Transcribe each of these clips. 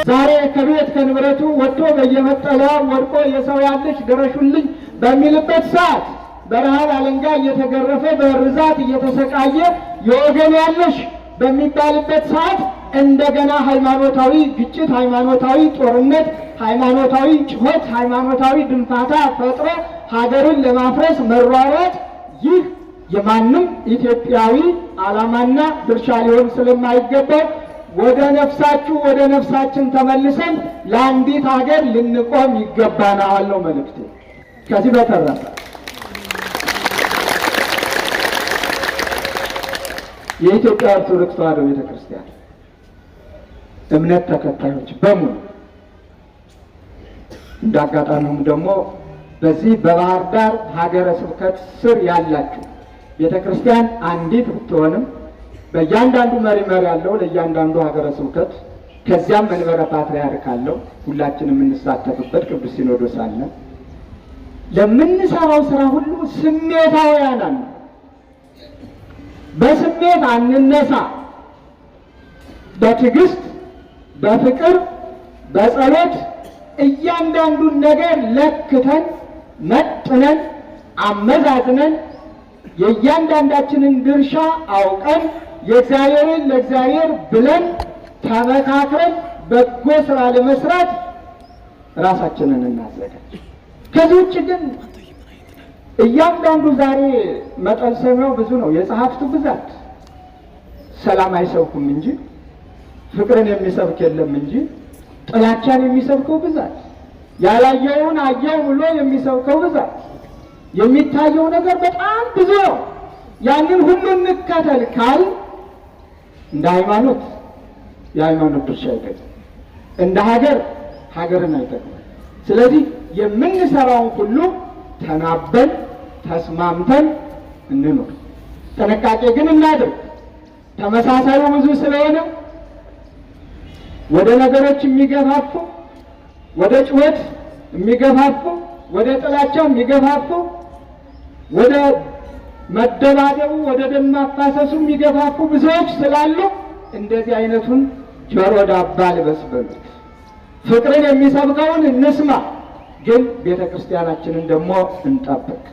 ዛሬ ከቤት ከንብረቱ ወጥቶ በየመጠለያው ወድቆ የሰው ያለሽ ድረሹልኝ በሚልበት ሰዓት በረሃብ አለንጋ እየተገረፈ በርዛት እየተሰቃየ የወገን ያለሽ በሚባልበት ሰዓት እንደገና ሃይማኖታዊ ግጭት፣ ሃይማኖታዊ ጦርነት፣ ሃይማኖታዊ ጭሆት፣ ሃይማኖታዊ ድንፋታ ፈጥሮ ሀገርን ለማፍረስ መሯሯጥ ይህ የማንም ኢትዮጵያዊ ዓላማና ድርሻ ሊሆን ስለማይገባው ወደ ነፍሳችሁ ወደ ነፍሳችን ተመልሰን ለአንዲት ሀገር ልንቆም ይገባናል ነው መልእክቴ። ከዚህ በተረፈ የኢትዮጵያ ኦርቶዶክስ ተዋሕዶ ቤተክርስቲያን እምነት ተከታዮች በሙሉ እንዳጋጣሚውም ደግሞ በዚህ በባህር ዳር ሀገረ ስብከት ስር ያላችሁ ቤተክርስቲያን አንዲት ብትሆንም በእያንዳንዱ መሪ ያለው ለእያንዳንዱ ሀገረ ስብከት ከዚያም መንበረ ፓትርያርክ አለው ሁላችንም የምንሳተፍበት ቅዱስ ሲኖዶስ አለ። ለምንሰራው ስራ ሁሉ ስሜታውያን ነን። በስሜት አንነሳ። በትዕግስት በፍቅር በጸሎት እያንዳንዱን ነገር ለክተን መጥነን አመዛዝነን የእያንዳንዳችንን ድርሻ አውቀን የእግዚአብሔርን ለእግዚአብሔር ብለን ተመካክረን በጎ ስራ ለመስራት ራሳችንን እናዘጋጅ። ከዚህ ውጭ ግን እያንዳንዱ ዛሬ መጠልሰሚያው ብዙ ነው። የጸሐፍቱ ብዛት ሰላም አይሰብኩም እንጂ ፍቅርን የሚሰብክ የለም እንጂ ጥላቻን የሚሰብከው ብዛት፣ ያላየውን አየው ብሎ የሚሰብከው ብዛት፣ የሚታየው ነገር በጣም ብዙ ነው። ያንን ሁሉ እንከተል ካል እንደ ሃይማኖት የሃይማኖት ድርሻ አይጠቅም፣ እንደ ሀገር ሀገርን አይጠቅም። ስለዚህ የምንሰራውን ሁሉ ተናበን ተስማምተን እንኖር። ጥንቃቄ ግን እናድርግ። ተመሳሳዩ ብዙ ስለሆነ ወደ ነገሮች የሚገፋፉ፣ ወደ ጩኸት የሚገፋፉ፣ ወደ ጥላቻ የሚገፋፉ፣ ወደ መደባደቡ፣ ወደ ደም ማፋሰሱ የሚገፋፉ ብዙዎች ስላሉ እንደዚህ አይነቱን ጆሮ ዳባ ልበስ በሉት። ፍቅርን የሚሰብከውን እንስማ፣ ግን ቤተ ክርስቲያናችንን ደግሞ እንጠብቅ።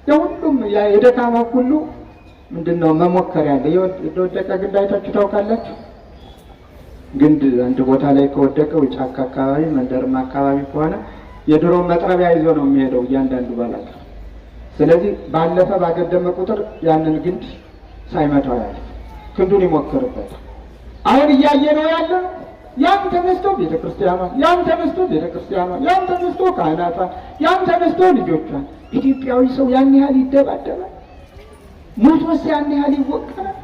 የሁሉም የደካማ ሁሉ ምንድነው መሞከሪያ ያለ የወደቀ ግንድ አይታችሁ ታውቃላችሁ? ግንድ አንድ ቦታ ላይ ከወደቀው ጫካ አካባቢ መንደርማ አካባቢ ከሆነ የድሮ መጥረቢያ ይዞ ነው የሚሄደው እያንዳንዱ ባላጋ። ስለዚህ ባለፈ ባገደመ ቁጥር ያንን ግንድ ሳይመታው ያለ ክንዱን ይሞክርበታል። አሁን እያየ ነው ያለ ያም ተነስቶ ቤተክርስቲያኗን፣ ያም ተነስቶ ቤተክርስቲያኗን፣ ያም ተነስቶ ካህናቷን፣ ያም ተነስቶ ልጆቿን። ኢትዮጵያዊ ሰው ያን ያህል ይደባደባል? ሞቶስ ያን ያህል ይወቀራል?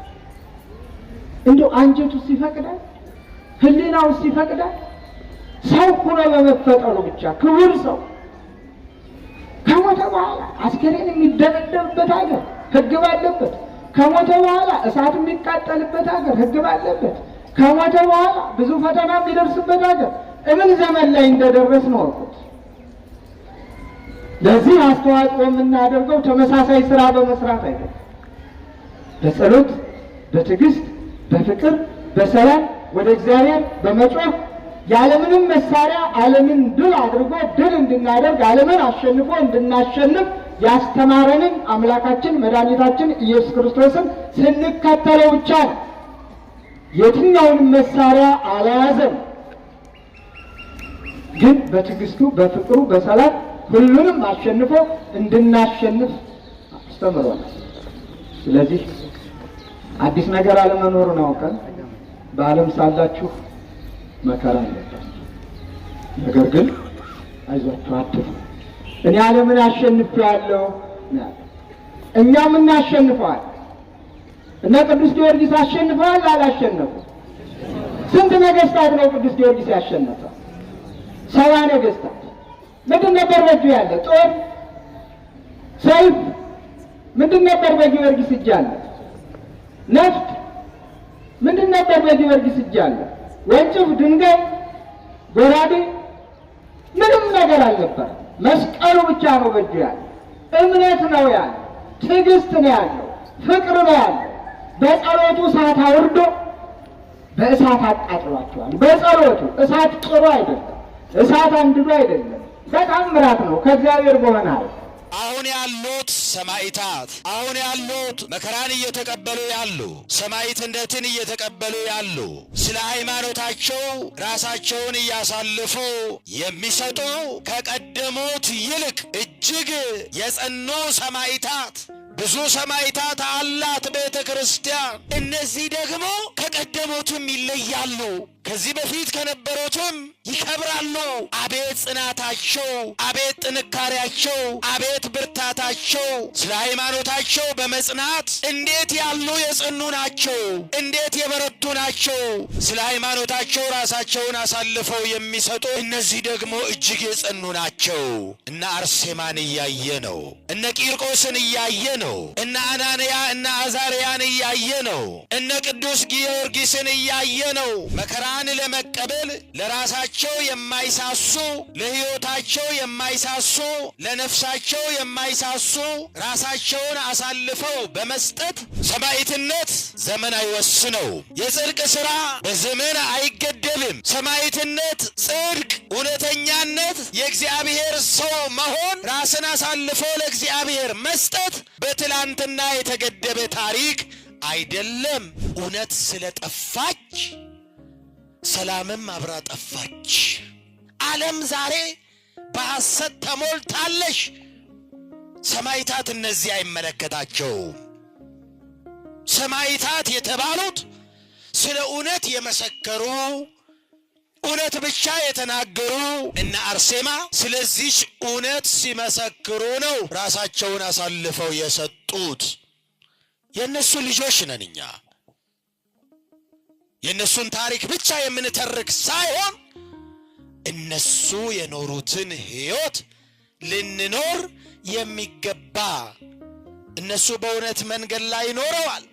እንደው አንጀቱስ ይፈቅዳል? ህሊናውስ ይፈቅዳል? ሰው ሆኖ በመፈጠሩ ብቻ ክቡር ሰው ከሞተ በኋላ አስከሬን የሚደበደብበት ሀገር ህግ ባለበት፣ ከሞተ በኋላ እሳት የሚቃጠልበት ሀገር ህግ ባለበት፣ ከሞተ በኋላ ብዙ ፈተና የሚደርስበት ሀገር እምን ዘመን ላይ እንደደረስን ወቁት። ለዚህ አስተዋጽኦ የምናደርገው ተመሳሳይ ስራ በመስራት አይደለም። በጸሎት በትዕግስት በፍቅር በሰላም ወደ እግዚአብሔር በመጮህ ያለምንም መሳሪያ ዓለምን ድል አድርጎ ድል እንድናደርግ ዓለምን አሸንፎ እንድናሸንፍ ያስተማረንን አምላካችን መድኃኒታችን ኢየሱስ ክርስቶስን ስንከተለው ብቻ ነው። የትኛውንም መሳሪያ አልያዘም፣ ግን በትዕግስቱ በፍቅሩ በሰላም ሁሉንም አሸንፎ እንድናሸንፍ አስተምሯል። ስለዚህ አዲስ ነገር አለመኖሩን አውቀን በዓለም ሳላችሁ መከራ አለባችሁ፣ ነገር ግን አይዟችሁ አትፍሩ፣ እኔ ዓለምን አሸንፌአለሁ። እኛም እናሸንፈዋል። እነ ቅዱስ ጊዮርጊስ አሸንፈዋል አላሸነፉ? ስንት ነገስታት ነው ቅዱስ ጊዮርጊስ ያሸነፈው? 70 ነገስታት። ምንድን ነበር በእጁ ያለ? ጦር፣ ሰይፍ። ምንድን ነበር በጊዮርጊስ እጅ ያለ? ነፍጥ። ምንድን ነበር በጊዮርጊስ እጅ ያለ? ወንጭፍ፣ ድንጋይ፣ ጎራዴ። ምንም ነገር አልነበር። መስቀሉ ብቻ ነው በእጁ ያለ። እምነት ነው ያለ፣ ትዕግስት ነው ያለው፣ ፍቅር ነው ያለው። በጸሎቱ ሰዓት አውርዶ በእሳት አቃጥሏቸዋል። በጸሎቱ እሳት ጥሩ አይደለም፣ እሳት አንድዶ አይደለም፣ በጣም ምራት ነው ከእግዚአብሔር በሆነ ኃይል። አሁን ያሉት ሰማዕታት አሁን ያሉት መከራን እየተቀበሉ ያሉ ሰማዕትነትን እየተቀበሉ ያሉ ስለ ሃይማኖታቸው ራሳቸውን እያሳለፉ የሚሰጡ ከቀደሙት ይልቅ እጅግ የጸኑ ሰማዕታት ብዙ ሰማዕታት አላት ቤተ ክርስቲያን። እነዚህ ደግሞ ከቀደሙትም ይለያሉ፣ ከዚህ በፊት ከነበሩትም ይከብራሉ። አቤት ጽናታቸው! አቤት ጥንካሬያቸው! አቤት ብርታታቸው! ስለ ሃይማኖታቸው በመጽናት እንዴት ያሉ የጸኑ ናቸው! እንዴት የበረቱ ናቸው! ስለ ሃይማኖታቸው ራሳቸውን አሳልፈው የሚሰጡ እነዚህ ደግሞ እጅግ የጸኑ ናቸው። እነ አርሴማን እያየ ነው። እነ ቂርቆስን እያየ ነው። እነ አናንያ እነ አዛርያን እያየ ነው። እነ ቅዱስ ጊዮርጊስን እያየ ነው። መከራን ለመቀበል ለራሳቸው የማይሳሱ ለሕይወታቸው የማይሳሱ ለነፍሳቸው የማይሳሱ ራሳቸውን አሳልፈው በመስጠት ሰማዕትነት ዘመን አይወስነው። የጽድቅ ሥራ በዘመን አይገደብም። ሰማዕትነት፣ ጽድቅ፣ እውነተኛነት፣ የእግዚአብሔር ሰው መሆን፣ ራስን አሳልፎ ለእግዚአብሔር መስጠት በትላንትና የተገደበ ታሪክ አይደለም። እውነት ስለጠፋች ሰላምም አብራ ጠፋች። ዓለም ዛሬ በሐሰት ተሞልታለች። ሰማዕታት እነዚህ አይመለከታቸው። ሰማዕታት የተባሉት ስለ እውነት የመሰከሩ እውነት ብቻ የተናገሩ እነ አርሴማ ስለዚህ እውነት ሲመሰክሩ ነው ራሳቸውን አሳልፈው የሰጡት። የእነሱ ልጆች ነን እኛ። የእነሱን ታሪክ ብቻ የምንተርክ ሳይሆን እነሱ የኖሩትን ሕይወት ልንኖር የሚገባ። እነሱ በእውነት መንገድ ላይ ኖረዋል።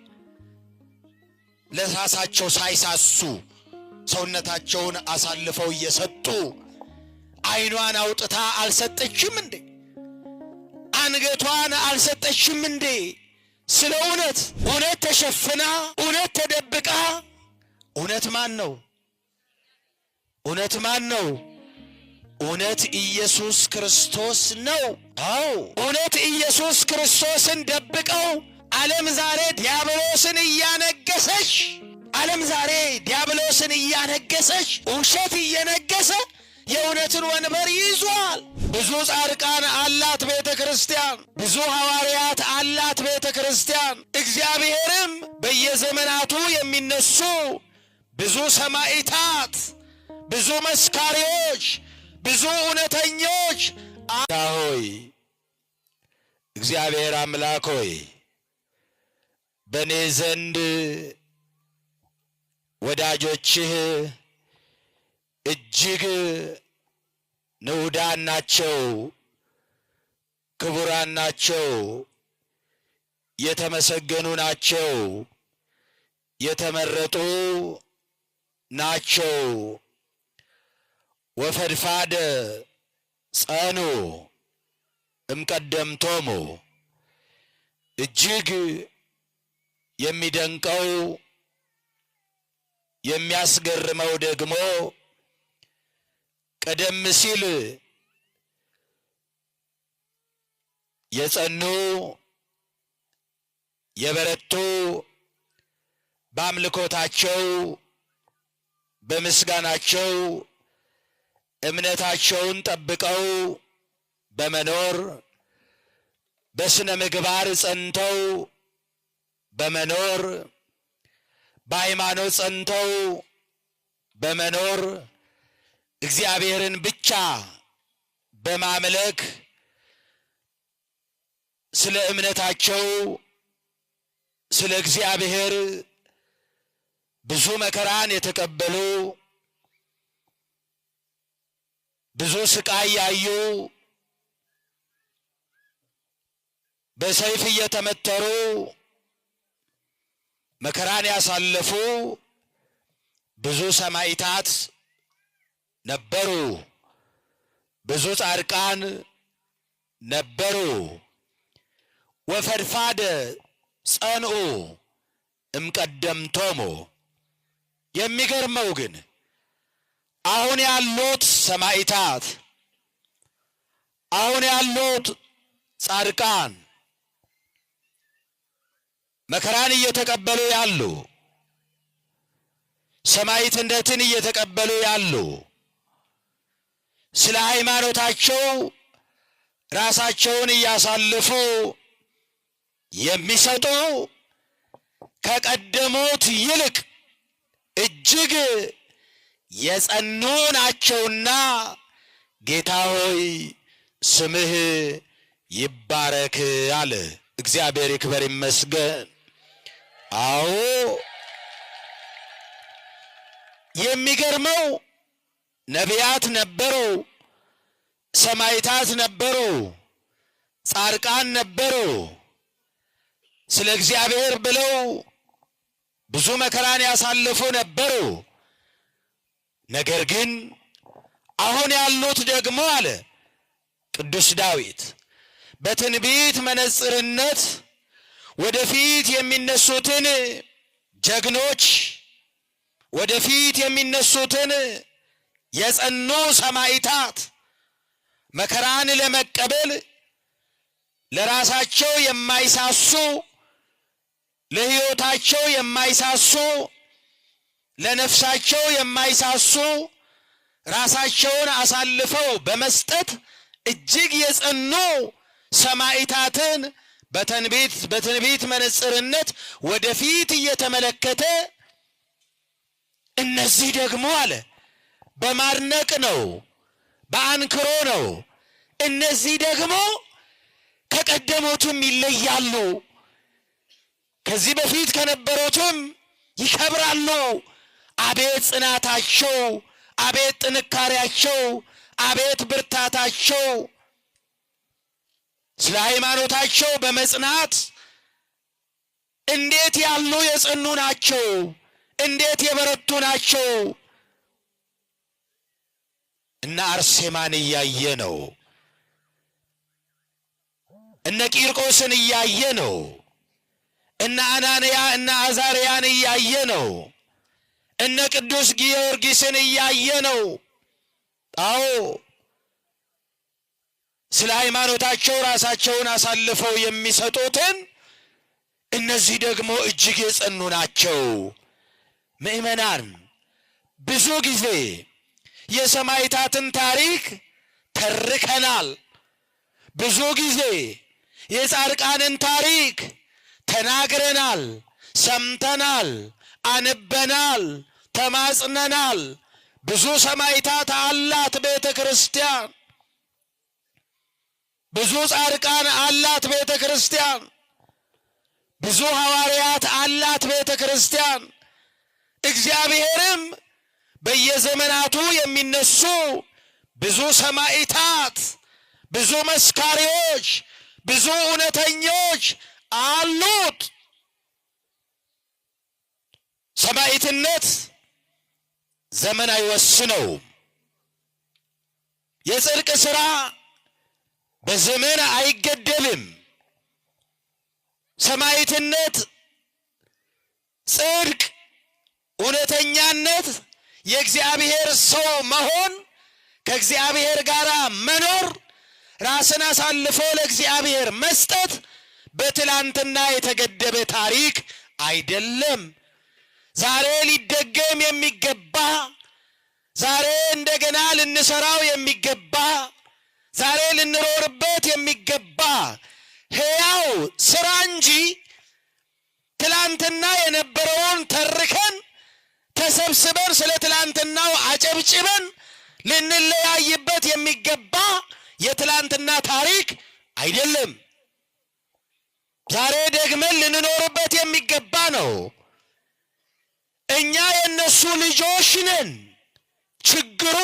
ለራሳቸው ሳይሳሱ ሰውነታቸውን አሳልፈው እየሰጡ ዓይኗን አውጥታ አልሰጠችም እንዴ? አንገቷን አልሰጠችም እንዴ? ስለ እውነት እውነት ተሸፍና እውነት ተደብቃ። እውነት ማን ነው? እውነት ማን ነው? እውነት ኢየሱስ ክርስቶስ ነው። አዎ እውነት ኢየሱስ ክርስቶስን ደብቀው ዓለም ዛሬ ዲያብሎስን እያነገሰች ዓለም ዛሬ ዲያብሎስን እያነገሰች ውሸት እየነገሰ የእውነትን ወንበር ይዟል። ብዙ ጻድቃን አላት ቤተ ክርስቲያን፣ ብዙ ሐዋርያት አላት ቤተ ክርስቲያን። እግዚአብሔርም በየዘመናቱ የሚነሱ ብዙ ሰማዕታት፣ ብዙ መስካሪዎች፣ ብዙ እውነተኞች ሆይ እግዚአብሔር አምላክ ሆይ በእኔ ዘንድ ወዳጆችህ እጅግ ንዑዳን ናቸው፣ ክቡራን ናቸው፣ የተመሰገኑ ናቸው፣ የተመረጡ ናቸው። ወፈድፋደ ጸኑ እምቀደምቶሙ። እጅግ የሚደንቀው የሚያስገርመው ደግሞ ቀደም ሲል የጸኑ የበረቱ በአምልኮታቸው በምስጋናቸው እምነታቸውን ጠብቀው በመኖር በስነ ምግባር ጸንተው በመኖር በሃይማኖት ጸንተው በመኖር እግዚአብሔርን ብቻ በማምለክ ስለ እምነታቸው ስለ እግዚአብሔር ብዙ መከራን የተቀበሉ ብዙ ስቃይ ያዩ በሰይፍ እየተመተሩ መከራን ያሳለፉ ብዙ ሰማዕታት ነበሩ። ብዙ ጻድቃን ነበሩ። ወፈድፋደ ጸንዑ እምቀደምቶሙ። የሚገርመው ግን አሁን ያሉት ሰማዕታት፣ አሁን ያሉት ጻድቃን፣ መከራን እየተቀበሉ ያሉ፣ ሰማዕትነትን እየተቀበሉ ያሉ፣ ስለ ሃይማኖታቸው ራሳቸውን እያሳለፉ የሚሰጡ ከቀደሙት ይልቅ እጅግ የጸኑ ናቸውና ጌታ ሆይ ስምህ ይባረክ አለ። እግዚአብሔር ይክበር ይመስገን። አዎ የሚገርመው ነቢያት ነበሩ፣ ሰማዕታት ነበሩ፣ ጻድቃን ነበሩ። ስለ እግዚአብሔር ብለው ብዙ መከራን ያሳለፉ ነበሩ። ነገር ግን አሁን ያሉት ደግሞ አለ ቅዱስ ዳዊት በትንቢት መነጽርነት ወደፊት የሚነሱትን ጀግኖች፣ ወደፊት የሚነሱትን የጸኑ ሰማዕታት መከራን ለመቀበል ለራሳቸው የማይሳሱ፣ ለሕይወታቸው የማይሳሱ፣ ለነፍሳቸው የማይሳሱ ራሳቸውን አሳልፈው በመስጠት እጅግ የጸኑ ሰማዕታትን በትንቢት መነጽርነት ወደፊት እየተመለከተ እነዚህ ደግሞ አለ በማድነቅ ነው፣ በአንክሮ ነው። እነዚህ ደግሞ ከቀደሙትም ይለያሉ፣ ከዚህ በፊት ከነበሩትም ይከብራሉ። አቤት ጽናታቸው፣ አቤት ጥንካሬያቸው፣ አቤት ብርታታቸው! ስለ ሃይማኖታቸው በመጽናት እንዴት ያሉ የጸኑ ናቸው! እንዴት የበረቱ ናቸው! እነ አርሴማን እያየ ነው። እነ ቂርቆስን እያየ ነው። እነ አናንያ እነ አዛርያን እያየ ነው። እነ ቅዱስ ጊዮርጊስን እያየ ነው። አዎ ስለ ሃይማኖታቸው ራሳቸውን አሳልፈው የሚሰጡትን እነዚህ ደግሞ እጅግ የጸኑ ናቸው። ምእመናን ብዙ ጊዜ የሰማዕታትን ታሪክ ተርከናል። ብዙ ጊዜ የጻድቃንን ታሪክ ተናግረናል፣ ሰምተናል፣ አንበናል፣ ተማጽነናል። ብዙ ሰማዕታት አላት ቤተ ክርስቲያን፣ ብዙ ጻድቃን አላት ቤተ ክርስቲያን፣ ብዙ ሐዋርያት አላት ቤተ ክርስቲያን። እግዚአብሔርም በየዘመናቱ የሚነሱ ብዙ ሰማዕታት፣ ብዙ መስካሪዎች፣ ብዙ እውነተኞች አሉት። ሰማዕትነት ዘመን አይወስነውም። የጽድቅ ሥራ በዘመን አይገደብም። ሰማዕትነት፣ ጽድቅ፣ እውነተኛነት፣ የእግዚአብሔር ሰው መሆን፣ ከእግዚአብሔር ጋር መኖር፣ ራስን አሳልፎ ለእግዚአብሔር መስጠት በትላንትና የተገደበ ታሪክ አይደለም። ዛሬ ሊደገም የሚገባ፣ ዛሬ እንደገና ልንሰራው የሚገባ፣ ዛሬ ልንኖርበት የሚገባ ሕያው ስራ እንጂ ትላንትና የነበረውን ተርከን ተሰብስበን ስለ ትላንትናው አጨብጭበን ልንለያይበት የሚገባ የትላንትና ታሪክ አይደለም። ዛሬ ደግመን ልንኖርበት የሚገባ ነው። እኛ የእነሱ ልጆች ነን። ችግሩ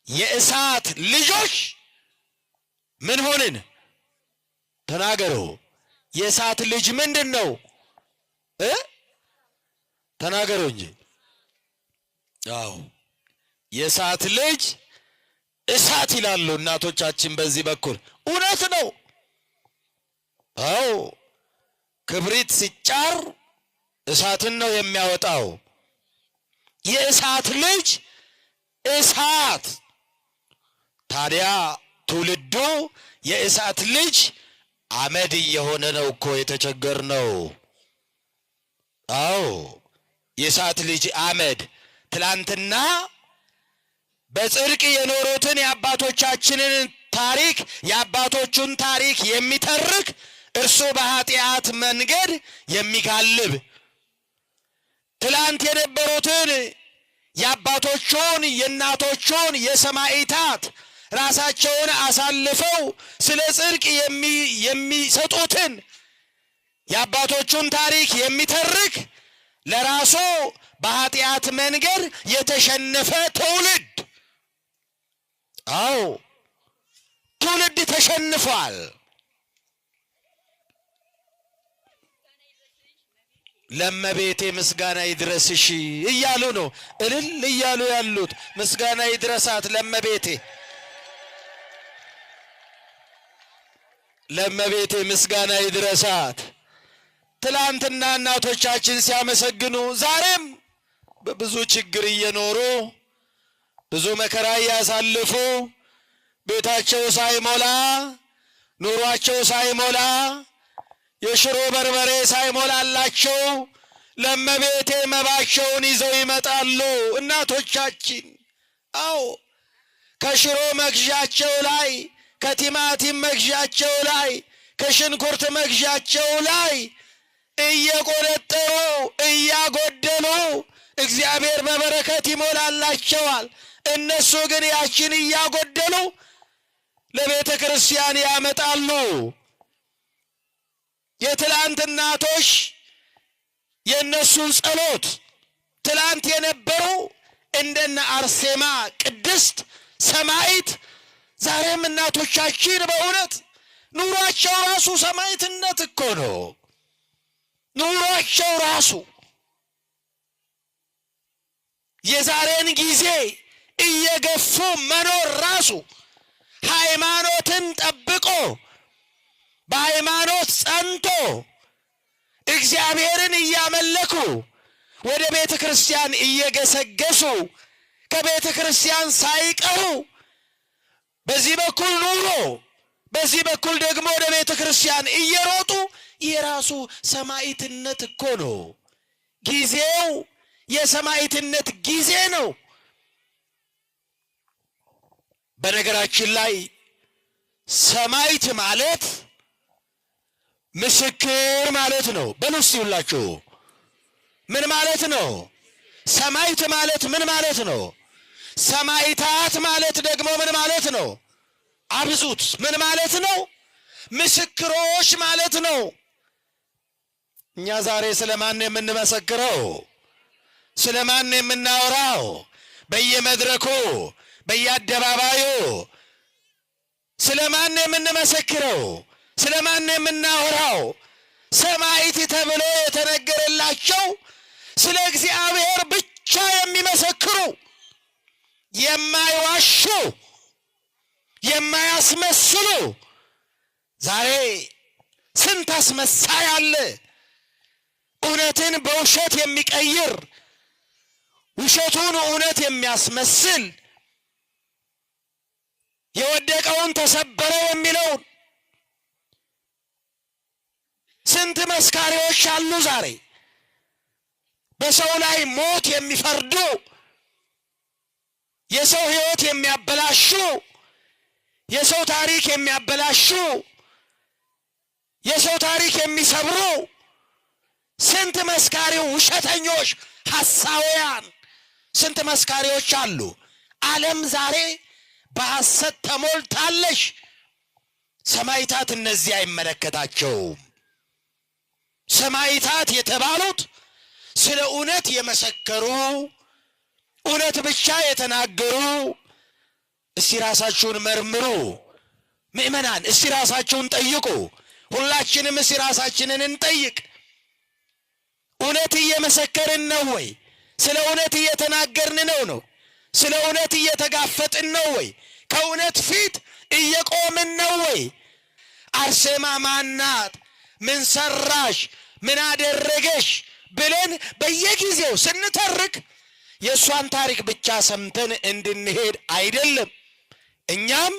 የእሳት ልጆች ምን ሆንን? ተናገሩ። የእሳት ልጅ ምንድን ነው? ተናገሩ እንጂ። አዎ የእሳት ልጅ እሳት ይላሉ እናቶቻችን በዚህ በኩል። እውነት ነው። አዎ ክብሪት ሲጫር እሳትን ነው የሚያወጣው። የእሳት ልጅ እሳት። ታዲያ ትውልዱ የእሳት ልጅ አመድ እየሆነ ነው እኮ የተቸገርነው። አዎ የእሳት ልጅ አመድ። ትላንትና በጽድቅ የኖሩትን የአባቶቻችንን ታሪክ የአባቶቹን ታሪክ የሚተርክ እርሱ በኃጢአት መንገድ የሚጋልብ ትላንት የነበሩትን የአባቶቹን የእናቶቹን የሰማዕታት ራሳቸውን አሳልፈው ስለ ጽድቅ የሚሰጡትን የአባቶቹን ታሪክ የሚተርክ ለራሱ በኃጢአት መንገድ የተሸነፈ ትውልድ። አዎ ትውልድ ተሸንፏል። ለእመቤቴ ምስጋና ይድረስሽ እያሉ ነው እልል እያሉ ያሉት። ምስጋና ይድረሳት ለእመቤቴ፣ ለእመቤቴ ምስጋና ይድረሳት። ትላንትና እናቶቻችን ሲያመሰግኑ ዛሬም በብዙ ችግር እየኖሩ ብዙ መከራ እያሳልፉ ቤታቸው ሳይሞላ ኑሯቸው ሳይሞላ የሽሮ በርበሬ ሳይሞላላቸው ለእመቤቴ መባቸውን ይዘው ይመጣሉ እናቶቻችን። አዎ ከሽሮ መግዣቸው ላይ ከቲማቲም መግዣቸው ላይ ከሽንኩርት መግዣቸው ላይ እየቆነጠሩ እያጎደሉ እግዚአብሔር በበረከት ይሞላላቸዋል። እነሱ ግን ያችን እያጎደሉ ለቤተ ክርስቲያን ያመጣሉ። የትላንት እናቶች የእነሱን ጸሎት ትላንት የነበሩ እንደነ አርሴማ ቅድስት ሰማዕት ዛሬም እናቶቻችን በእውነት ኑሯቸው ራሱ ሰማዕትነት እኮ ነው። ኑሯቸው ራሱ የዛሬን ጊዜ እየገፉ መኖር ራሱ ሃይማኖትን ጠብቆ በሃይማኖት ጸንቶ እግዚአብሔርን እያመለኩ ወደ ቤተ ክርስቲያን እየገሰገሱ ከቤተ ክርስቲያን ሳይቀሩ በዚህ በኩል ኑሮ በዚህ በኩል ደግሞ ወደ ቤተ ክርስቲያን እየሮጡ የራሱ ሰማዕትነት እኮ ነው። ጊዜው የሰማዕትነት ጊዜ ነው። በነገራችን ላይ ሰማዕት ማለት ምስክር ማለት ነው። በሉ እስቲ ሁላችሁ ምን ማለት ነው? ሰማዕት ማለት ምን ማለት ነው? ሰማዕታት ማለት ደግሞ ምን ማለት ነው? አብዙት። ምን ማለት ነው? ምስክሮች ማለት ነው። እኛ ዛሬ ስለማን የምንመሰክረው? ስለማን የምናወራው? በየመድረኩ በየአደባባዩ ስለማን የምንመሰክረው? ስለማን የምናወራው? ሰማዕት ተብሎ የተነገረላቸው ስለ እግዚአብሔር ብቻ የሚመሰክሩ የማይዋሹ የማያስመስሉ። ዛሬ ስንት አስመሳይ አለ። እውነትን በውሸት የሚቀይር ውሸቱን እውነት የሚያስመስል የወደቀውን ተሰበረ የሚለውን ስንት መስካሪዎች አሉ። ዛሬ በሰው ላይ ሞት የሚፈርዱ የሰው ሕይወት የሚያበላሹ የሰው ታሪክ የሚያበላሹ የሰው ታሪክ የሚሰብሩ ስንት መስካሪው ውሸተኞች ሐሳውያን ስንት መስካሪዎች አሉ። ዓለም ዛሬ በሐሰት ተሞልታለች። ሰማዕታት እነዚህ አይመለከታቸውም። ሰማዕታት የተባሉት ስለ እውነት የመሰከሩ እውነት ብቻ የተናገሩ። እስቲ ራሳችሁን መርምሩ ምእመናን፣ እስቲ ራሳችሁን ጠይቁ። ሁላችንም እስቲ ራሳችንን እንጠይቅ። እውነት እየመሰከርን ነው ወይ? ስለ እውነት እየተናገርን ነው? ስለ እውነት እየተጋፈጥን ነው ወይ? ከእውነት ፊት እየቆምን ነው ወይ? አርሴማ ማናት? ምን ሰራሽ? ምን አደረገሽ? ብለን በየጊዜው ስንተርክ የእሷን ታሪክ ብቻ ሰምተን እንድንሄድ አይደለም። እኛም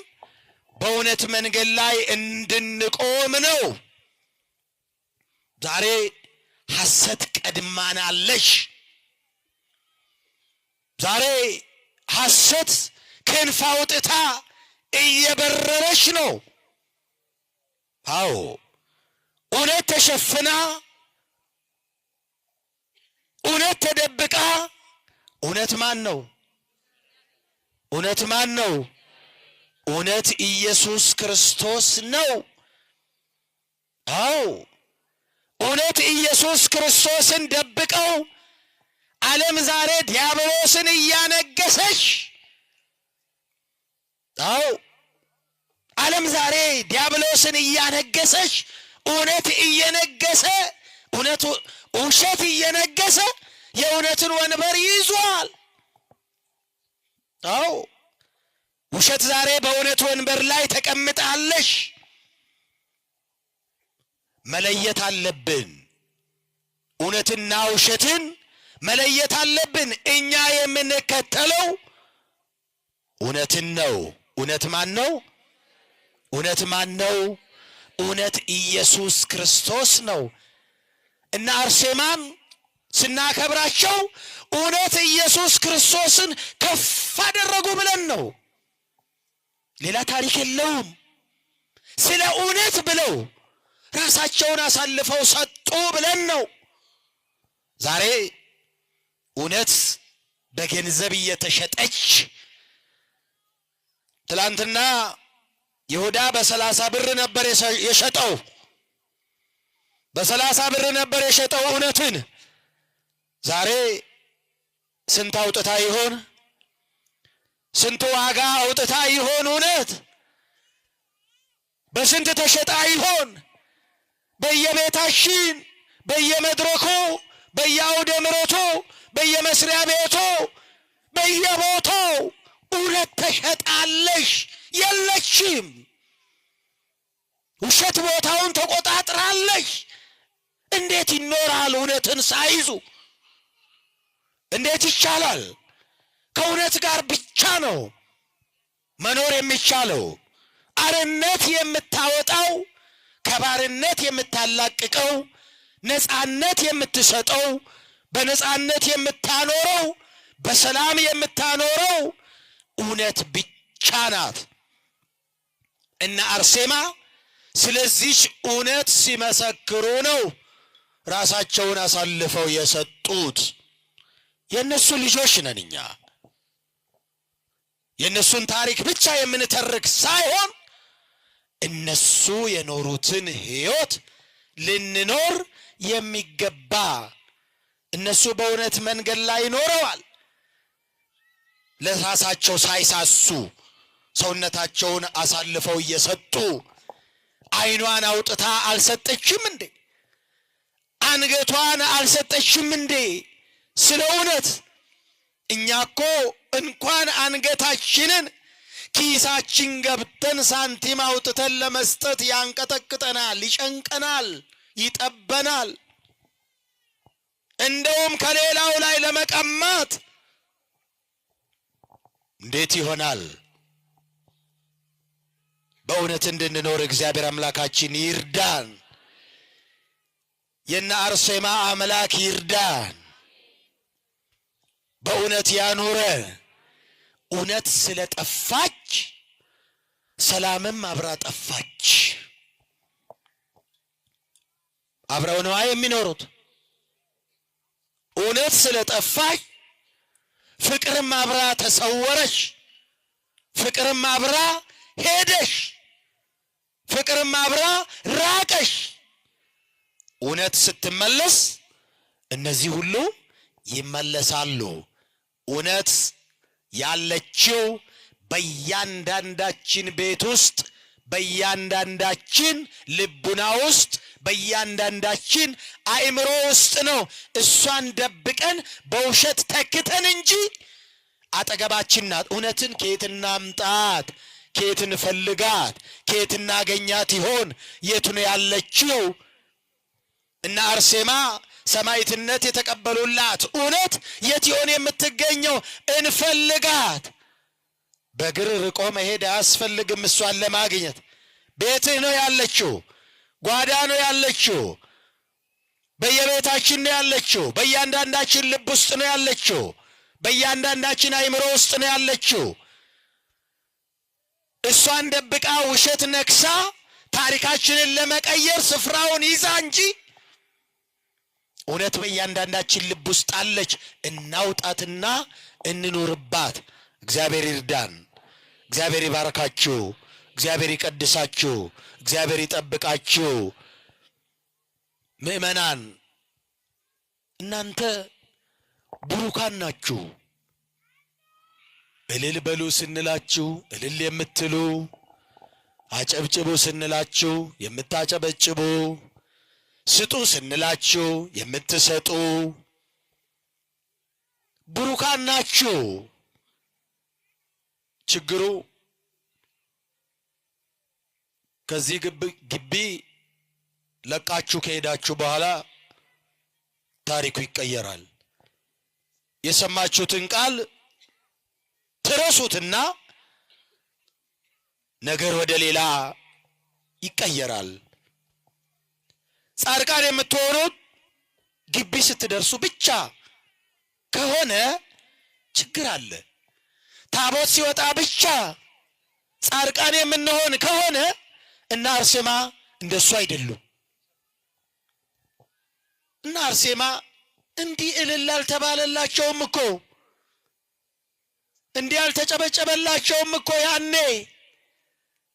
በእውነት መንገድ ላይ እንድንቆም ነው። ዛሬ ሐሰት ቀድማናለች። ዛሬ ሐሰት ክንፍ አውጥታ እየበረረች ነው። አዎ እውነት ተሸፍና፣ እውነት ተደብቃ። እውነት ማን ነው? እውነት ማን ነው? እውነት ኢየሱስ ክርስቶስ ነው። አዎ እውነት ኢየሱስ ክርስቶስን ደብቀው ዓለም ዛሬ ዲያብሎስን እያነገሰች። አዎ ዓለም ዛሬ ዲያብሎስን እያነገሰች፣ እውነት እየነገሰ፣ እውነት ውሸት እየነገሰ የእውነትን ወንበር ይዟል። አዎ ውሸት ዛሬ በእውነት ወንበር ላይ ተቀምጣለች። መለየት አለብን። እውነትና ውሸትን መለየት አለብን። እኛ የምንከተለው እውነትን ነው። እውነት ማን ነው? እውነት ማን ነው? እውነት ኢየሱስ ክርስቶስ ነው። እና አርሴማን ስናከብራቸው እውነት ኢየሱስ ክርስቶስን ከፍ አደረጉ ብለን ነው። ሌላ ታሪክ የለውም። ስለ እውነት ብለው ራሳቸውን አሳልፈው ሰጡ ብለን ነው። ዛሬ እውነት በገንዘብ እየተሸጠች፣ ትላንትና ይሁዳ በ30 ብር ነበር የሸጠው። በ30 ብር ነበር የሸጠው እውነትን። ዛሬ ስንት አውጥታ ይሆን? ስንት ዋጋ አውጥታ ይሆን? እውነት በስንት ተሸጣ ይሆን? በየቤታችን፣ በየመድረኩ፣ በየአውደ ምሕረቱ፣ በየመስሪያ ቤቱ፣ በየቦታው እውነት ተሸጣለሽ። የለችም። ውሸት ቦታውን ተቆጣጥራለች። እንዴት ይኖራል እውነትን ሳይዙ? እንዴት ይቻላል? ከእውነት ጋር ብቻ ነው መኖር የሚቻለው። አርነት የምታወጣው፣ ከባርነት የምታላቅቀው፣ ነፃነት የምትሰጠው፣ በነፃነት የምታኖረው፣ በሰላም የምታኖረው እውነት ብቻ ናት። እና አርሴማ ስለዚች እውነት ሲመሰክሩ ነው ራሳቸውን አሳልፈው የሰጡት። የእነሱ ልጆች ነን እኛ። የእነሱን ታሪክ ብቻ የምንተርክ ሳይሆን እነሱ የኖሩትን ሕይወት ልንኖር የሚገባ። እነሱ በእውነት መንገድ ላይ ኖረዋል። ለራሳቸው ሳይሳሱ ሰውነታቸውን አሳልፈው እየሰጡ። ዓይኗን አውጥታ አልሰጠችም እንዴ? አንገቷን አልሰጠችም እንዴ? ስለ እውነት እኛ እኮ እንኳን አንገታችንን ኪሳችን ገብተን ሳንቲም አውጥተን ለመስጠት ያንቀጠቅጠናል፣ ይጨንቀናል፣ ይጠበናል። እንደውም ከሌላው ላይ ለመቀማት እንዴት ይሆናል? በእውነት እንድንኖር እግዚአብሔር አምላካችን ይርዳን። የነ አርሴማ አምላክ ይርዳን። በእውነት ያኑረ። እውነት ስለጠፋች ሰላምም አብራ ጠፋች። አብረው ነዋ የሚኖሩት። እውነት ስለጠፋች ፍቅርም አብራ ተሰወረች፣ ፍቅርም አብራ ሄደሽ፣ ፍቅርም አብራ ራቀሽ። እውነት ስትመለስ እነዚህ ሁሉ ይመለሳሉ። እውነት ያለችው በእያንዳንዳችን ቤት ውስጥ፣ በእያንዳንዳችን ልቡና ውስጥ፣ በእያንዳንዳችን አእምሮ ውስጥ ነው። እሷን ደብቀን በውሸት ተክተን እንጂ አጠገባችን ናት። እውነትን ከየት እናምጣት? ከየት እንፈልጋት? ከየት እናገኛት ይሆን? የት ነው ያለችው? እና አርሴማ ሰማዕትነት የተቀበሉላት እውነት የት ይሆን የምትገኘው? እንፈልጋት። በእግር ርቆ መሄድ አያስፈልግም። እሷን ለማግኘት ቤትህ ነው ያለችው፣ ጓዳ ነው ያለችው፣ በየቤታችን ነው ያለችው፣ በእያንዳንዳችን ልብ ውስጥ ነው ያለችው፣ በእያንዳንዳችን አእምሮ ውስጥ ነው ያለችው። እሷን ደብቃ ውሸት ነክሳ ታሪካችንን ለመቀየር ስፍራውን ይዛ እንጂ እውነት በእያንዳንዳችን ልብ ውስጥ አለች። እናውጣትና እንኑርባት። እግዚአብሔር ይርዳን። እግዚአብሔር ይባርካችሁ። እግዚአብሔር ይቀድሳችሁ። እግዚአብሔር ይጠብቃችሁ። ምእመናን እናንተ ቡሩካን ናችሁ። እልል በሉ ስንላችሁ እልል የምትሉ፣ አጨብጭቡ ስንላችሁ የምታጨበጭቡ፣ ስጡ ስንላችሁ የምትሰጡ ቡሩካን ናችሁ። ችግሩ ከዚህ ግቢ ለቃችሁ ከሄዳችሁ በኋላ ታሪኩ ይቀየራል። የሰማችሁትን ቃል ትረሱትና ነገር ወደ ሌላ ይቀየራል። ጻድቃን የምትሆኑት ግቢ ስትደርሱ ብቻ ከሆነ ችግር አለ። ታቦት ሲወጣ ብቻ ጻድቃን የምንሆን ከሆነ እና አርሴማ እንደሱ አይደሉም። እና አርሴማ እንዲህ እልል አልተባለላቸውም እኮ፣ እንዲህ አልተጨበጨበላቸውም እኮ ያኔ።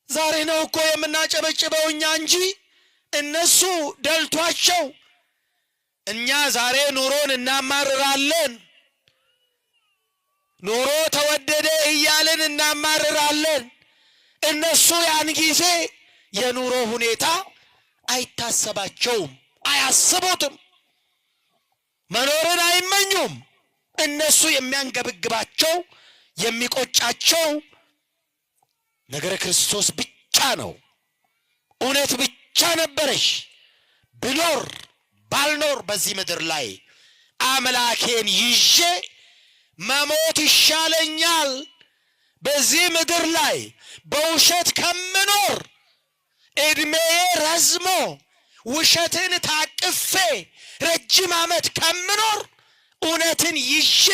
ዛሬ ነው እኮ የምናጨበጭበው እኛ እንጂ እነሱ ደልቷቸው። እኛ ዛሬ ኑሮን እናማርራለን፣ ኑሮ ተወደደ እያልን እናማርራለን። እነሱ ያን ጊዜ የኑሮ ሁኔታ አይታሰባቸውም፣ አያስቡትም፣ መኖርን አይመኙም። እነሱ የሚያንገብግባቸው የሚቆጫቸው ነገረ ክርስቶስ ብቻ ነው። እውነት ብቻ ነበረሽ። ብኖር ባልኖር በዚህ ምድር ላይ አምላኬን ይዤ መሞት ይሻለኛል። በዚህ ምድር ላይ በውሸት ከምኖር ዕድሜዬ ረዝሞ ውሸትን ታቅፌ ረጅም ዓመት ከምኖር እውነትን ይዤ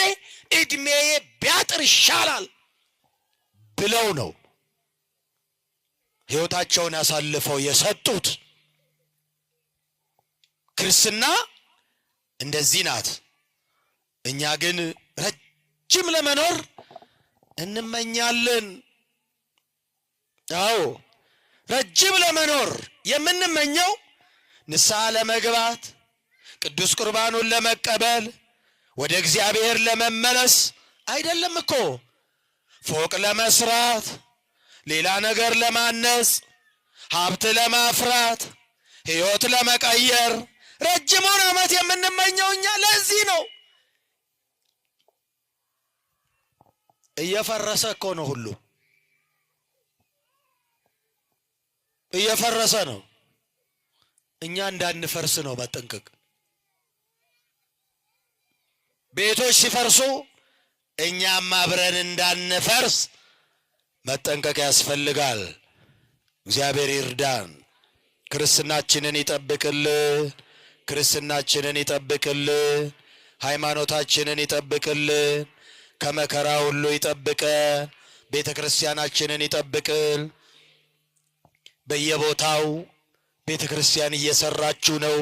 ዕድሜዬ ቢያጥር ይሻላል ብለው ነው ሕይወታቸውን ያሳልፈው የሰጡት። ክርስትና እንደዚህ ናት። እኛ ግን ረጅም ለመኖር እንመኛለን። አዎ ረጅም ለመኖር የምንመኘው ንስሐ ለመግባት፣ ቅዱስ ቁርባኑን ለመቀበል፣ ወደ እግዚአብሔር ለመመለስ አይደለም እኮ። ፎቅ ለመስራት፣ ሌላ ነገር ለማነጽ፣ ሀብት ለማፍራት፣ ሕይወት ለመቀየር ረጅሙን ዓመት የምንመኘው እኛ ለዚህ ነው። እየፈረሰ እኮ ነው፣ ሁሉ እየፈረሰ ነው። እኛ እንዳንፈርስ ነው መጠንቀቅ። ቤቶች ሲፈርሱ እኛም አብረን እንዳንፈርስ መጠንቀቅ ያስፈልጋል። እግዚአብሔር ይርዳን። ክርስትናችንን ይጠብቅል፣ ክርስትናችንን ይጠብቅል፣ ሃይማኖታችንን ይጠብቅል፣ ከመከራ ሁሉ ይጠብቀን፣ ቤተ ክርስቲያናችንን ይጠብቅል። በየቦታው ቤተ ክርስቲያን እየሰራችሁ ነው።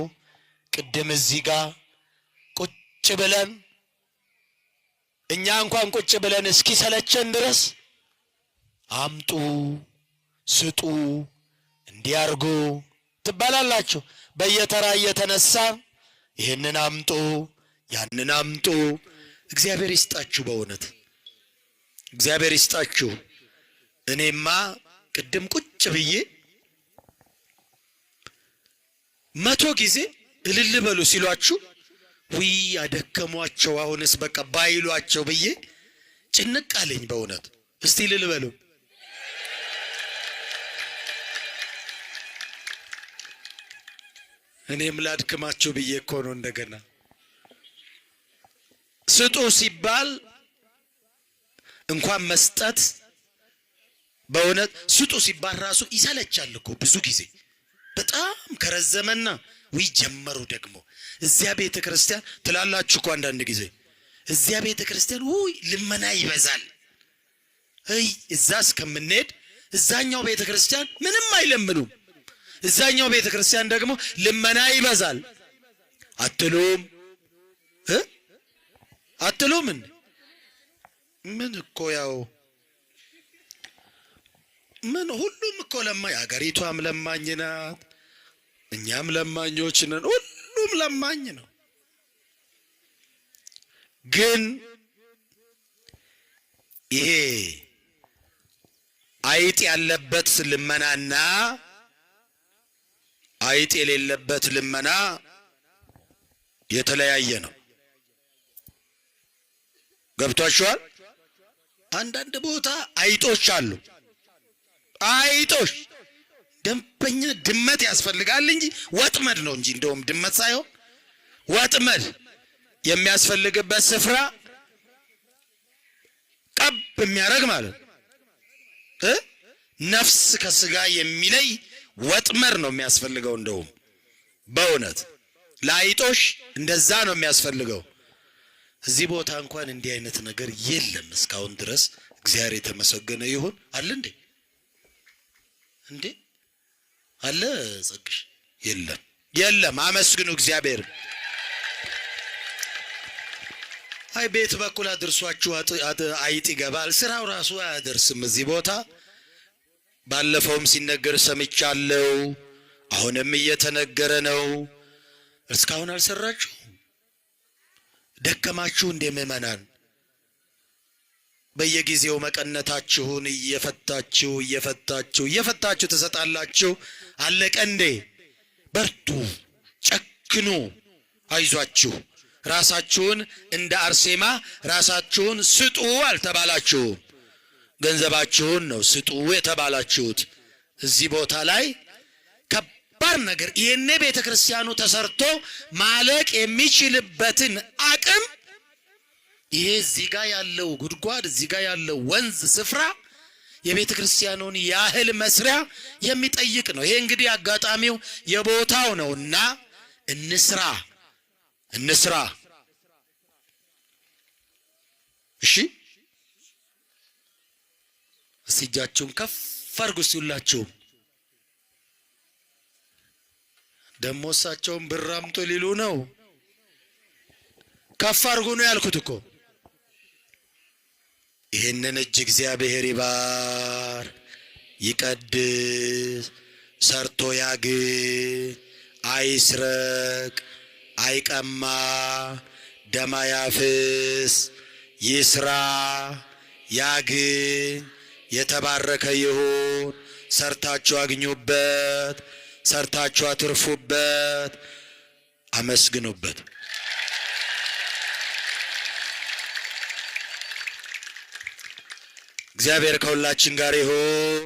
ቅድም እዚህ ጋር ቁጭ ብለን እኛ እንኳን ቁጭ ብለን እስኪ ሰለቸን ድረስ አምጡ፣ ስጡ፣ እንዲያርጉ ትባላላችሁ። በየተራ እየተነሳ ይህንን አምጡ፣ ያንን አምጡ። እግዚአብሔር ይስጣችሁ፣ በእውነት እግዚአብሔር ይስጣችሁ። እኔማ ቅድም ቁጭ ብዬ 100 ጊዜ እልል በሉ ሲሏችሁ ውይ ያደከሟቸው አሁንስ በቃ ባይሏቸው ብዬ ጭንቅ አለኝ በእውነት። እስቲ እልል በሉ። እኔም ላድክማችሁ ብዬ እኮ ነው። እንደገና ስጡ ሲባል እንኳን መስጠት በእውነት ስጡ ሲባል ራሱ ይሰለቻል እኮ ብዙ ጊዜ በጣም ከረዘመና ወይ ጀመሩ ደግሞ እዚያ ቤተ ክርስቲያን ትላላችሁ እኮ አንዳንድ ጊዜ እዚያ ቤተ ክርስቲያን ውይ ልመና ይበዛል። እዛ እስከምንሄድ እዛኛው ቤተ ክርስቲያን ምንም አይለምኑም፣ እዛኛው ቤተ ክርስቲያን ደግሞ ልመና ይበዛል አትሉም? አትሉም? ምን እኮ ያው ምን ሁሉም እኮ ለማኝ፣ አገሪቷም ለማኝ ናት፣ እኛም ለማኞች ነን፣ ሁሉም ለማኝ ነው። ግን ይሄ አይጥ ያለበት ልመናና አይጥ የሌለበት ልመና የተለያየ ነው። ገብቷችኋል? አንዳንድ ቦታ አይጦች አሉ። አይጦች ደንበኛ ድመት ያስፈልጋል እንጂ ወጥመድ ነው እንጂ እንደውም ድመት ሳይሆን ወጥመድ የሚያስፈልግበት ስፍራ ቀብ የሚያደርግ ማለት ነፍስ ከስጋ የሚለይ ወጥመድ ነው የሚያስፈልገው። እንደውም በእውነት ለአይጦች እንደዛ ነው የሚያስፈልገው። እዚህ ቦታ እንኳን እንዲህ አይነት ነገር የለም እስካሁን ድረስ። እግዚአብሔር የተመሰገነ ይሁን። አለ እንዴ? እንዴ አለ ጸግሽ? የለም የለም። አመስግኑ እግዚአብሔር። አይ ቤት በኩል አድርሷችሁ አይጥ ይገባል። ስራው ራሱ አያደርስም እዚህ ቦታ። ባለፈውም ሲነገር ሰምቻለሁ፣ አሁንም እየተነገረ ነው። እስካሁን አልሰራችሁ? ደከማችሁ እንደ ምእመናን? በየጊዜው መቀነታችሁን እየፈታችሁ ትሰጣላችሁ። አለቀ እንዴ? በርቱ፣ ጨክኑ፣ አይዟችሁ። ራሳችሁን እንደ አርሴማ ራሳችሁን ስጡ አልተባላችሁም። ገንዘባችሁን ነው ስጡ የተባላችሁት። እዚህ ቦታ ላይ ከባድ ነገር ይሄኔ ቤተ ክርስቲያኑ ተሰርቶ ማለቅ የሚችልበትን አቅም ይሄ እዚህ ጋር ያለው ጉድጓድ እዚህ ጋር ያለው ወንዝ ስፍራ የቤተ ክርስቲያኑን ያህል መስሪያ የሚጠይቅ ነው። ይሄ እንግዲህ አጋጣሚው የቦታው ነውና እንስራ። እሺ እስቲ እጃችሁን ከፍ አድርጉ። ሲውላችሁ ደሞ እሳቸውን ብር አምጡ ሊሉ ነው። ከፍ አድርጉ ነው ያልኩት እኮ። ይህንን እጅ እግዚአብሔር ይባር፣ ይቀድስ፣ ሰርቶ ያግኝ፣ አይስረቅ፣ አይቀማ፣ ደም አያፍስ፣ ይስራ፣ ያግኝ፣ የተባረከ ይሁን። ሰርታችሁ አግኙበት፣ ሰርታችሁ አትርፉበት፣ አመስግኑበት። እግዚአብሔር ከሁላችን ጋር ይሁን።